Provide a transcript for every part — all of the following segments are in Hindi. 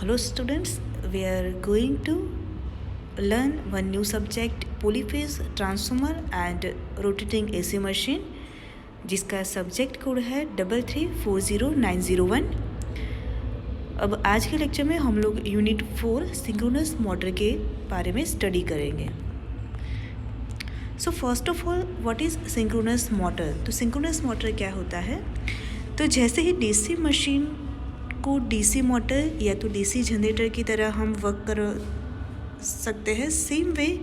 Hello students, we are going to learn one new subject polyphase transformer and rotating AC machine जिसका सब्जेक्ट कोड है 3340901। अब आज के लेक्चर में हम लोग यूनिट 4 सिंक्रोनस मोटर के बारे में स्टडी करेंगे। So first of all what is synchronous motor. तो सिंक्रोनस मोटर क्या होता है? तो जैसे ही डीसी मशीन को डीसी मोटर या तो डीसी जनरेटर की तरह हम वर्क कर सकते हैं, सेम वे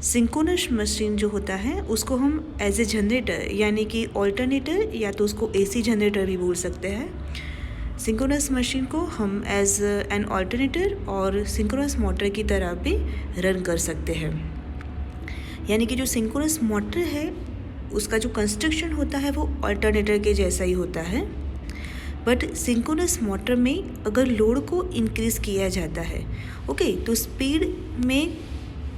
सिंक्रोनस मशीन जो होता है उसको हम एज ए जनरेटर यानी कि ऑल्टरनेटर या तो उसको एसी जनरेटर भी बोल सकते हैं। सिंक्रोनस मशीन को हम एज एन ऑल्टरनेटर और सिंक्रोनस मोटर की तरह भी रन कर सकते हैं। यानी कि जो सिंक्रोनस मोटर है उसका जो कंस्ट्रक्शन होता है वो ऑल्टरनेटर के जैसा ही होता है, बट सिंक्रोनस मोटर में अगर लोड को इंक्रीज़ किया जाता है तो स्पीड में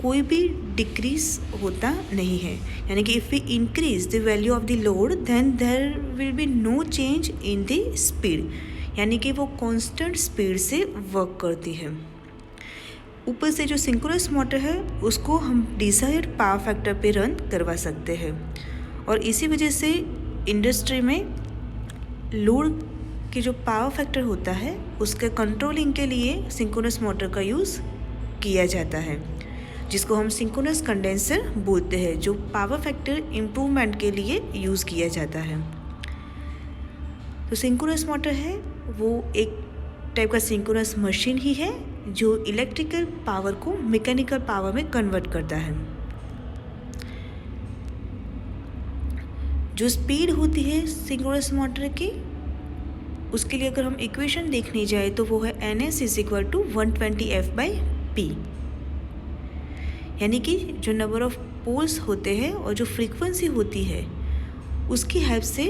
कोई भी डिक्रीज होता नहीं है। यानी कि if we increase the value of the load then there will be no change in the speed, यानी कि वो कांस्टेंट स्पीड से वर्क करती है। ऊपर से जो सिंक्रोनस मोटर है उसको हम डिजायर्ड पावर फैक्टर पे रन करवा सकते हैं, और इसी वजह से इंडस्ट्री में लोड कि जो पावर फैक्टर होता है उसके कंट्रोलिंग के लिए सिंक्रोनस मोटर का यूज़ किया जाता है, जिसको हम सिंक्रोनस कंडेंसर बोलते हैं, जो पावर फैक्टर इम्प्रूवमेंट के लिए यूज़ किया जाता है। तो सिंक्रोनस मोटर है वो एक टाइप का सिंक्रोनस मशीन ही है जो इलेक्ट्रिकल पावर को मैकेनिकल पावर में कन्वर्ट करता है। जो स्पीड होती है सिंक्रोनस मोटर की, उसके लिए अगर हम इक्वेशन देखने जाए तो वो है NS = 120F/P, यानी कि जो नंबर ऑफ पोल्स होते हैं और जो फ्रीक्वेंसी होती है उसकी हेल्प से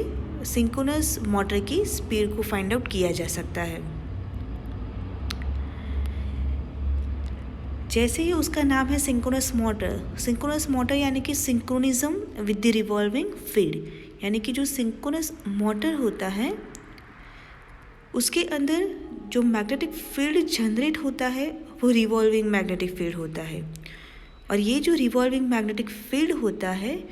सिंक्रोनस मोटर की स्पीड को फाइंड आउट किया जा सकता है। जैसे ही उसका नाम है सिंक्रोनस मोटर यानी कि synchronism with the revolving field, यानी कि जो सिंक्रोनस मोटर होता है उसके अंदर जो मैग्नेटिक फील्ड जनरेट होता है वो रिवॉल्विंग मैग्नेटिक फील्ड होता है, और ये जो रिवॉल्विंग मैग्नेटिक फील्ड होता है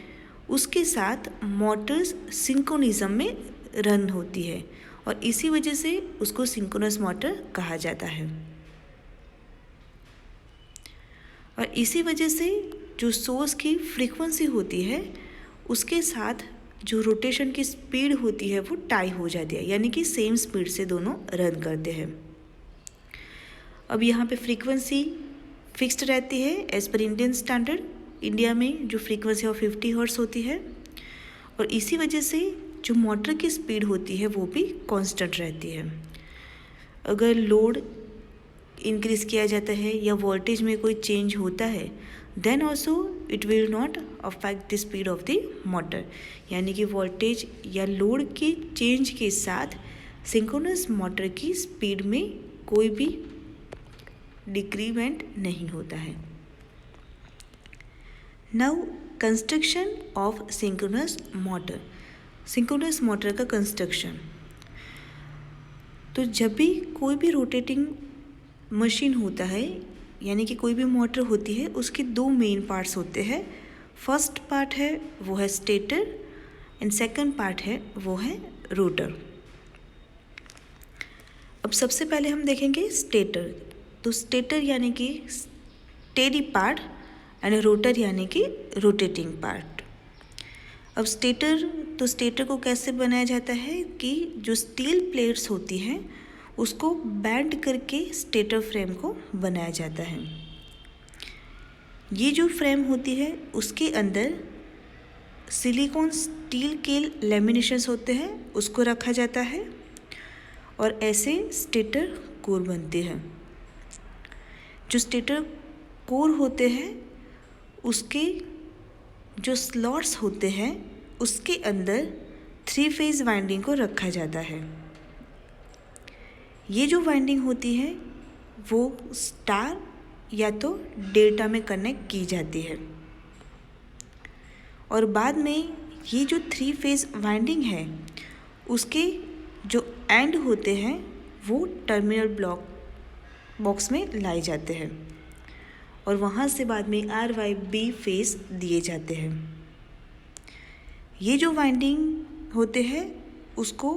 उसके साथ मोटर्स सिंक्रोनिज्म में रन होती है, और इसी वजह से उसको सिंक्रोनस मोटर कहा जाता है। और इसी वजह से जो सोर्स की फ्रीक्वेंसी होती है उसके साथ जो रोटेशन की स्पीड होती है वो टाई हो जाती है, यानी कि सेम स्पीड से दोनों रन करते हैं। अब यहाँ पे फ्रीक्वेंसी फिक्स्ड रहती है as per Indian standard. India में जो फ्रीक्वेंसी ऑफ 50 हर्ट्ज होती है, और इसी वजह से जो मोटर की स्पीड होती है वो भी कांस्टेंट रहती है। अगर लोड इंक्रीज़ किया जाता है या वोल्टेज में कोई चेंज होता है then also it will not affect the speed of the motor, यानी कि वोल्टेज या लोड के चेंज के साथ सिंक्रोनस मोटर की स्पीड में कोई भी डिक्रीमेंट नहीं होता है। Now construction of synchronous motor का कंस्ट्रक्शन। तो जब भी कोई भी रोटेटिंग मशीन होता है यानी कि कोई भी मोटर होती है उसके दो मेन पार्ट्स होते हैं। फर्स्ट पार्ट है वो है स्टेटर एंड सेकंड पार्ट है वो है रोटर। अब सबसे पहले हम देखेंगे स्टेटर। तो स्टेटर यानी कि स्टेडी पार्ट एंड रोटर यानी कि रोटेटिंग पार्ट। अब स्टेटर को कैसे बनाया जाता है कि जो स्टील प्लेट्स होती हैं उसको बैंड करके स्टेटर फ्रेम को बनाया जाता है। ये जो फ्रेम होती है उसके अंदर सिलिकॉन स्टील के लैमिनेशंस होते हैं, उसको रखा जाता है और ऐसे स्टेटर कोर बनते हैं। जो स्टेटर कोर होते हैं उसके जो स्लॉट्स होते हैं उसके अंदर 3 फेज वाइंडिंग को रखा जाता है। ये जो वाइंडिंग होती है वो स्टार या तो डेल्टा में कनेक्ट की जाती है, और बाद में ये जो 3 फेज वाइंडिंग है उसके जो एंड होते हैं वो टर्मिनल ब्लॉक बॉक्स में लाए जाते हैं और वहाँ से बाद में RYB फेस दिए जाते हैं। ये जो वाइंडिंग होते हैं उसको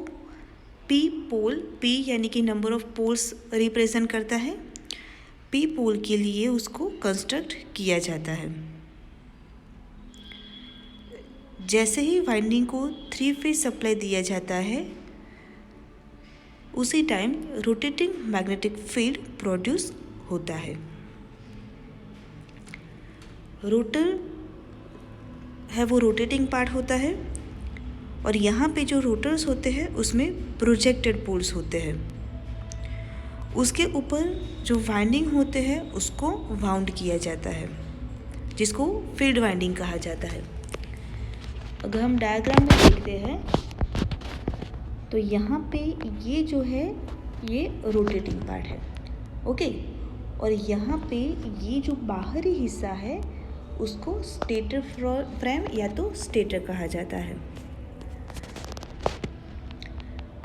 P पोल, P यानी कि नंबर ऑफ पोल्स रिप्रेजेंट करता है। P पोल के लिए उसको कंस्ट्रक्ट किया जाता है। जैसे ही वाइंडिंग को 3 फेज सप्लाई दिया जाता है उसी time rotating magnetic field produce होता है। रोटर है वो रोटेटिंग पार्ट होता है और यहाँ पे जो रोटर्स होते हैं उसमें प्रोजेक्टेड पोल्स होते हैं। उसके ऊपर जो वाइंडिंग होते हैं उसको वाउंड किया जाता है जिसको फील्ड वाइंडिंग कहा जाता है। अगर हम डायग्राम में देखते हैं तो यहाँ पे ये जो है ये रोटेटिंग पार्ट है, ओके। और यहाँ पे ये जो बाहरी हिस्सा है उसको स्टेटर फ्रेम या तो स्टेटर कहा जाता है।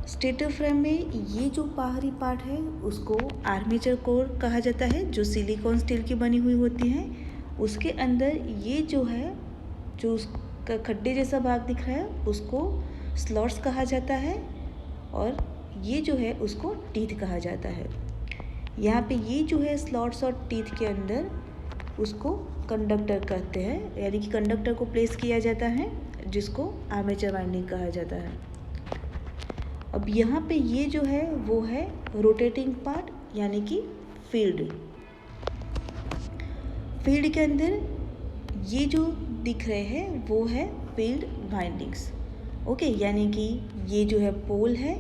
स्टेटर फ्रेम में ये जो बाहरी पार्ट है उसको आर्मेचर कोर कहा जाता है जो सिलिकॉन स्टील की बनी हुई होती है। उसके अंदर ये जो है जो उसका खड्डे जैसा भाग दिख रहा है उसको स्लॉट्स कहा जाता है और ये जो है उसको टीथ कहा जाता है। यहाँ पे ये जो है स्लॉट्स और टीथ के अंदर उसको कंडक्टर कहते हैं, यानी कि कंडक्टर को प्लेस किया जाता है जिसको आर्मेचर वाइंडिंग कहा जाता है। अब यहाँ पे ये जो है वो है रोटेटिंग पार्ट यानी कि फील्ड। फील्ड के अंदर ये जो दिख रहे हैं वो है फील्ड वाइंडिंग्स, ओके। यानी कि ये जो है पोल है,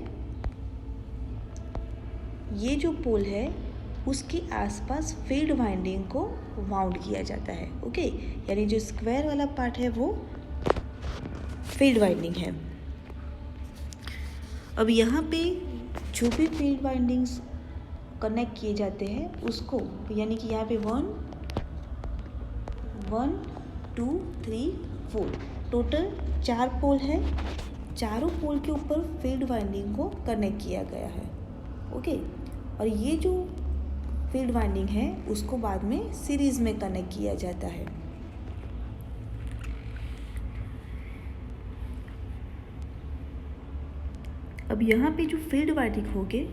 ये जो पोल है उसके आसपास फील्ड वाइंडिंग को वाउंड किया जाता है, ओके। यानी जो स्क्वायर वाला पार्ट है वो फील्ड वाइंडिंग है। अब यहाँ पे जो भी फील्ड वाइंडिंग्स कनेक्ट किए जाते हैं उसको, यानी कि यहाँ पे 1 2 3 4 टोटल 4 पोल है। चारों पोल के ऊपर फील्ड वाइंडिंग को कनेक्ट किया गया है, ओके। और ये जो फील्ड वाइंडिंग है उसको बाद में सीरीज में कनेक्ट किया जाता है। अब यहाँ पे जो फील्ड वाइंडिंग होगे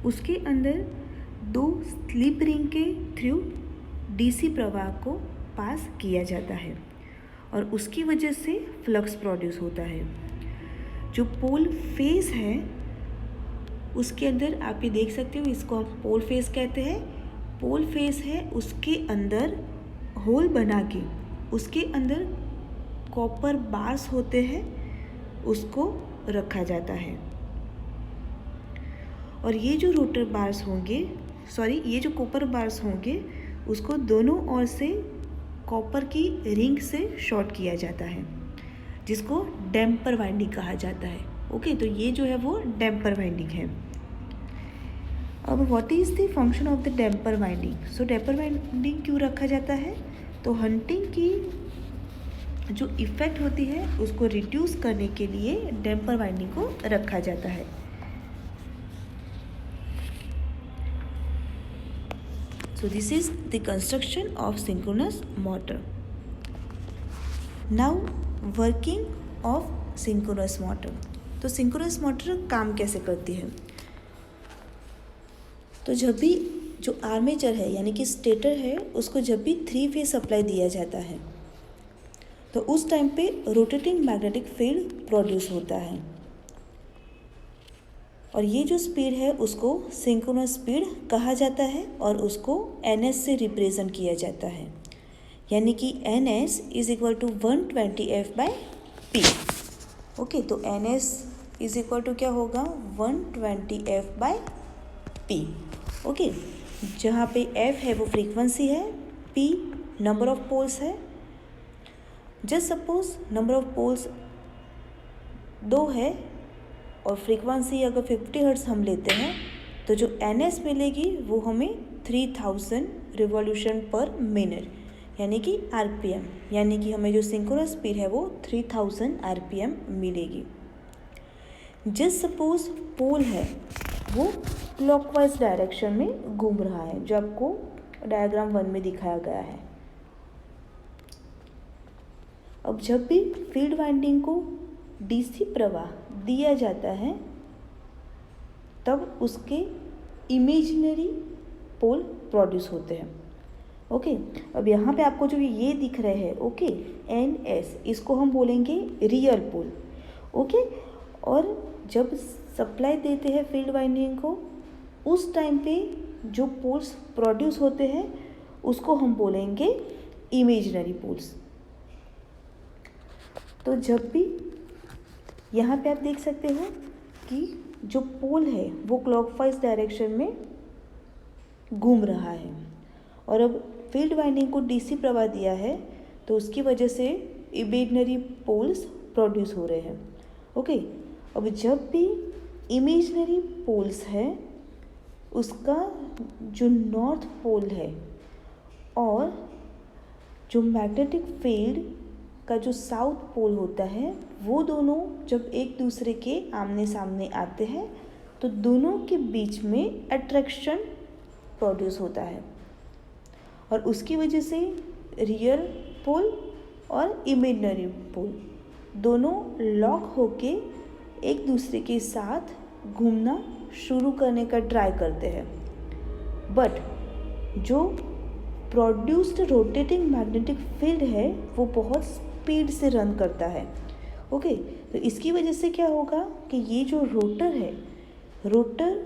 उसके अंदर 2 स्लिप रिंग के थ्रू डीसी प्रवाह को पास किया जाता है और उसकी वजह से फ्लक्स प्रोड्यूस होता है। जो पोल फेस है उसके अंदर आप ये देख सकते हो, इसको आप पोल फेस कहते हैं। पोल फेस है उसके अंदर होल बना के उसके अंदर कॉपर बार्स होते हैं उसको रखा जाता है। और ये जो रोटर बार्स होंगे, ये जो कॉपर बार्स होंगे उसको दोनों ओर से कॉपर की रिंग से शॉर्ट किया जाता है जिसको डैम्पर वाइंडिंग कहा जाता है, ओके। तो ये जो है वो डैम्पर वाइंडिंग है। अब what is the function of the damper winding? So damper winding क्यों रखा जाता है? तो हंटिंग की जो इफ़ेक्ट होती है उसको रिड्यूस करने के लिए डैम्पर वाइंडिंग को रखा जाता है। So this is the construction of synchronous motor. Now working of synchronous motor. तो synchronous motor काम कैसे करती है? तो जब भी जो आर्मेचर है यानी कि स्टेटर है उसको जब भी 3 फेज सप्लाई दिया जाता है तो उस टाइम पे रोटेटिंग मैग्नेटिक फील्ड प्रोड्यूस होता है और ये जो स्पीड है उसको सिंक्रोनस स्पीड कहा जाता है और उसको ns से रिप्रेजेंट किया जाता है, यानी कि ns is equal to 120F/P, okay. तो ns इज इक्वल टू क्या होगा 120F/P, ओके। जहाँ पे F है वो फ्रीक्वेंसी है, P नंबर ऑफ पोल्स है। Just suppose number of poles 2 है और फ्रीक्वेंसी अगर 50 हर्ट्ज हम लेते हैं तो जो ns मिलेगी वो हमें 3000 रिवॉल्यूशन पर मिनट यानी कि rpm, यानी कि हमें जो सिंक्रोनस स्पीड है वो 3000 rpm मिलेगी। जस्ट सपोज पोल है वो क्लॉकवाइज डायरेक्शन में घूम रहा है, जो आपको डायग्राम 1 में दिखाया गया है। अब जब भी फील्ड वाइंडिंग को डीसी प्रवाह दिया जाता है तब उसके इमेजिनरी पोल प्रोड्यूस होते हैं। ओके, अब यहाँ पे आपको जो ये दिख रहे हैं, ओके, NS, इसको हम बोलेंगे रियल पोल। ओके, और जब सप्लाई देते हैं फील्ड वाइंडिंग को, उस टाइम पे जो पोल्स प्रोड्यूस होते हैं उसको हम बोलेंगे इमेजिनरी पोल्स। तो जब भी यहाँ पे आप देख सकते हो कि जो पोल है वो क्लॉकवाइज डायरेक्शन में घूम रहा है, और अब फील्ड वाइंडिंग को डीसी प्रवाह दिया है तो उसकी वजह से इमेजिनरी पोल्स प्रोड्यूस हो रहे हैं। ओके, अब जब भी इमेजिनरी पोल्स है उसका जो नॉर्थ पोल है और जो मैग्नेटिक फील्ड का जो साउथ पोल होता है, वो दोनों जब एक दूसरे के आमने सामने आते हैं तो दोनों के बीच में अट्रैक्शन प्रोड्यूस होता है, और उसकी वजह से रियल पोल और इमेजिनरी पोल दोनों लॉक होके एक दूसरे के साथ घूमना शुरू करने का ट्राई करते हैं। बट जो प्रोड्यूस्ड रोटेटिंग मैग्नेटिक फील्ड है वो बहुत स्पीड से रन करता है। ओके, तो इसकी वजह से क्या होगा कि ये जो रोटर है, रोटर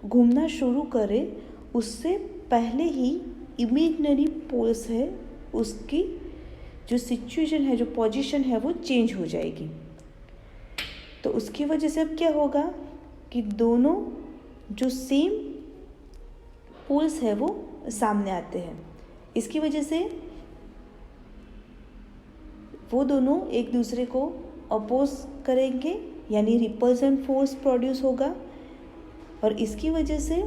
घूमना शुरू करे उससे पहले ही इमेजिनरी पोल्स है उसकी जो सिचुएशन है, जो पोजीशन है, वो चेंज हो जाएगी। तो उसकी वजह से अब क्या होगा कि दोनों जो सेम पोल्स है वो सामने आते हैं। इसकी वजह से वो दोनों एक दूसरे को अपोज करेंगे, यानी रिपल्सन फोर्स प्रोड्यूस होगा, और इसकी वजह से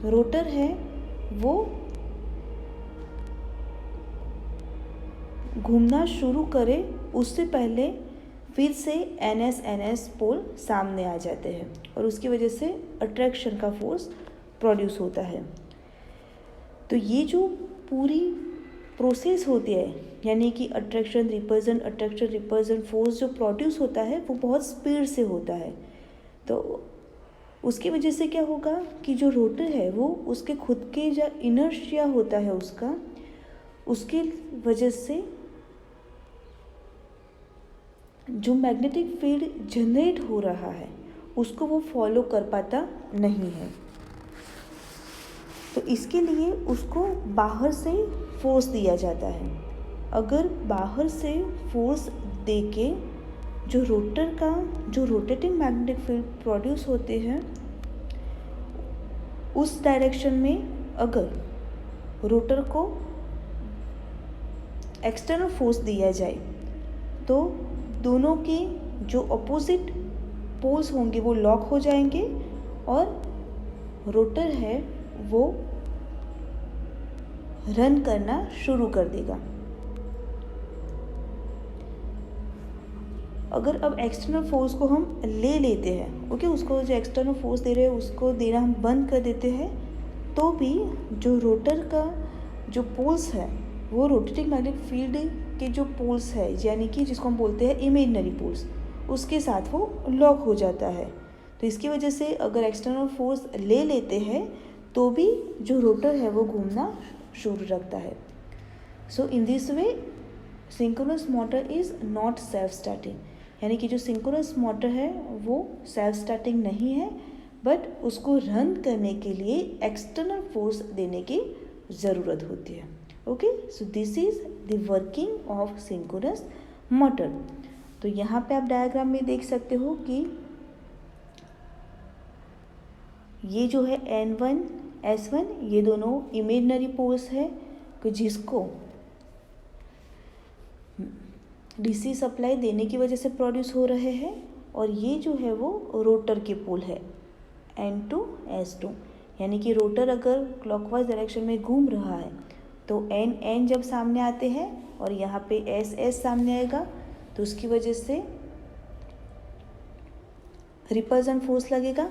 रोटर है वो घूमना शुरू करे उससे पहले फिर से NS पोल सामने आ जाते हैं, और उसकी वजह से अट्रैक्शन का फोर्स प्रोड्यूस होता है। तो ये जो पूरी प्रोसेस होती है, यानी कि अट्रैक्शन रिपल्सन फोर्स जो प्रोड्यूस होता है वो बहुत स्पीड से होता है। तो उसकी वजह से क्या होगा कि जो रोटर है वो उसके खुद के जो इनर्शिया होता है उसकी वजह से जो मैग्नेटिक फील्ड जनरेट हो रहा है उसको वो फॉलो कर पाता नहीं है। तो इसके लिए उसको बाहर से फोर्स दिया जाता है। अगर बाहर से फोर्स देके जो रोटर का जो रोटेटिंग मैग्नेटिक फील्ड प्रोड्यूस होते हैं उस डायरेक्शन में अगर रोटर को एक्सटर्नल फोर्स दिया जाए तो दोनों के जो अपोजिट पोल्स होंगे वो लॉक हो जाएंगे और रोटर है वो रन करना शुरू कर देगा। अगर अब एक्सटर्नल फोर्स को हम ले लेते हैं, ओके, उसको जो एक्सटर्नल फोर्स दे रहे हैं उसको देना हम बंद कर देते हैं, तो भी जो रोटर का जो पोल्स है वो रोटेटिंग मैग्नेटिक फील्ड के जो पोल्स है, यानी कि जिसको हम बोलते हैं इमेजिनरी पोल्स, उसके साथ वो लॉक हो जाता है। तो इसकी वजह से अगर एक्सटर्नल फोर्स ले लेते हैं तो भी जो रोटर है वो घूमना शुरू रखता है। So in this way synchronous motor is not self starting, यानी कि जो सिंक्रोनस मोटर है वो सेल्फ स्टार्टिंग नहीं है, बट उसको रन करने के लिए एक्सटर्नल फोर्स देने की ज़रूरत होती है। Okay, so this is the working of synchronous motor. तो यहाँ पे आप डायग्राम में देख सकते हो कि ये जो है N1 S1 ये दोनों इमेजिनरी पोल्स है कि जिसको डीसी सप्लाई देने की वजह से प्रोड्यूस हो रहे हैं, और ये जो है वो रोटर के पोल है N2 S2, यानी कि रोटर अगर क्लॉकवाइज डायरेक्शन में घूम रहा है तो N जब सामने आते हैं और यहाँ पे S सामने आएगा तो उसकी वजह से रिपल्सन फोर्स लगेगा,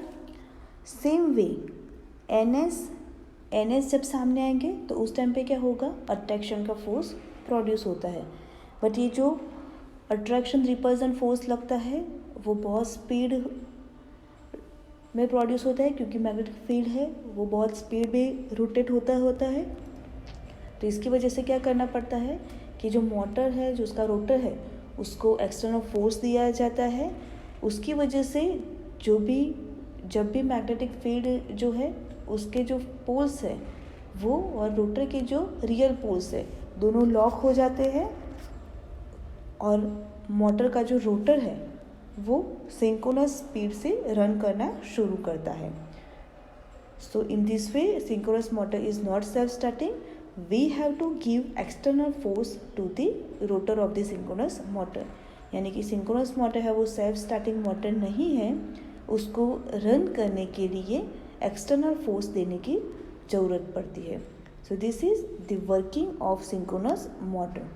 सेम वे एन एस जब सामने आएंगे तो उस टाइम पे क्या होगा, अट्रैक्शन का फोर्स प्रोड्यूस होता है। बट ये जो अट्रैक्शन रिपल्सन फोर्स लगता है वो बहुत स्पीड में प्रोड्यूस होता है, क्योंकि मैग्नेटिक फील्ड है वो बहुत स्पीड में रोटेट होता है। तो इसकी वजह से क्या करना पड़ता है कि जो मोटर है, जो उसका रोटर है, उसको एक्सटर्नल फोर्स दिया जाता है। उसकी वजह से जब भी मैग्नेटिक फील्ड जो है उसके जो पोल्स है वो और रोटर के जो रियल पोल्स है दोनों लॉक हो जाते हैं और मोटर का जो रोटर है वो सिंक्रोनस स्पीड से रन करना शुरू करता है। So in this way synchronous motor is not self starting, we have to give external force to the rotor of the synchronous motor. यानी कि सिंक्रोनस मोटर है वो सेल्फ स्टार्टिंग मोटर नहीं है, उसको रन करने के लिए एक्सटर्नल फोर्स देने की ज़रूरत पड़ती है। So this is the working of synchronous motor.